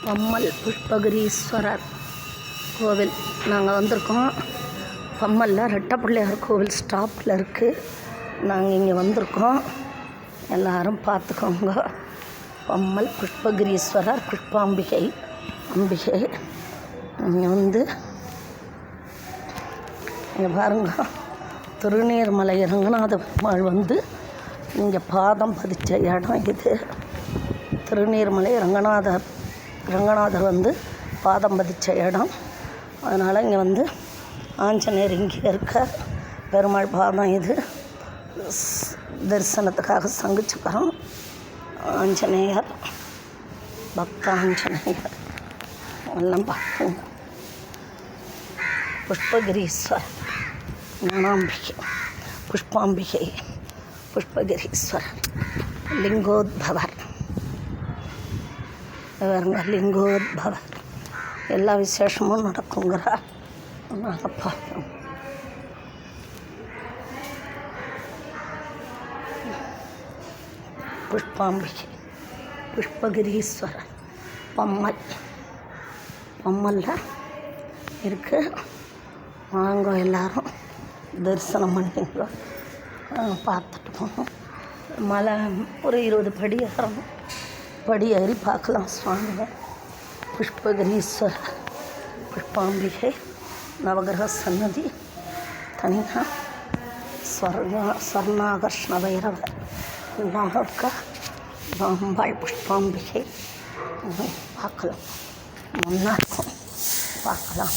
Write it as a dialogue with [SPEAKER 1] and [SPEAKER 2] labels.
[SPEAKER 1] பம்மல் புஷ்பகிரீஸ்வரர் கோவில் நாங்கள் வந்திருக்கோம். பம்மலில் ரெட்டை பிள்ளையார் கோவில் ஸ்டாப்பில் இருக்குது. நாங்கள் இங்கே வந்திருக்கோம். எல்லோரும் பார்த்துக்கோங்க. பம்மல் புஷ்பகிரீஸ்வரர் புஷ்பாம்பிகை அம்பிகை. இங்கே இங்கே பாருங்க, திருநீர்மலை ரங்கநாத பெருமாள் இங்கே பாதம் பதிச்ச இடம் இது. திருநீர்மலை ரங்கநாதர் பாதம் பதிச்ச இடம். அதனால் இங்கே ஆஞ்சநேயர் இங்கே இருக்க பெருமாள் பாதம் இது. தரிசனத்துக்காக சங்கு சக்கரம் ஆஞ்சநேயர், பக்த ஆஞ்சநேயர் எல்லாம் பார்க்குங்க. புஷ்பகிரீஸ்வரர் ஞானாம்பிகை புஷ்பாம்பிகை புஷ்பகிரீஸ்வரர் லிங்கோத்பவர். லிங்கோத்பவர் எல்லா விசேஷமும் நடக்குங்கிறா. நாங்கள் பார்ப்போம். புஷ்பாம்பிகை புஷ்பகிரீஸ்வரர் பம்மலில் இருக்குது. வாங்க எல்லோரும் தரிசனம் பண்ணிங்க, பார்த்துட்டு போகணும். மலை ஒரு 20 படி ஏறணும். படி ஏறி பார்க்கலாம் சுவாமியை. புஷ்பகிரீஸ்வரர் புஷ்பாம்பிகை நவகிரக சன்னதி தனியாக ஸ்வர்ணாகர்ஷ்ண பைரவர் எல்லாம் இருக்க. அம்பாள் புஷ்பாம்பிகை பார்க்கலாம். நல்லா இருக்கும், பார்க்கலாம்.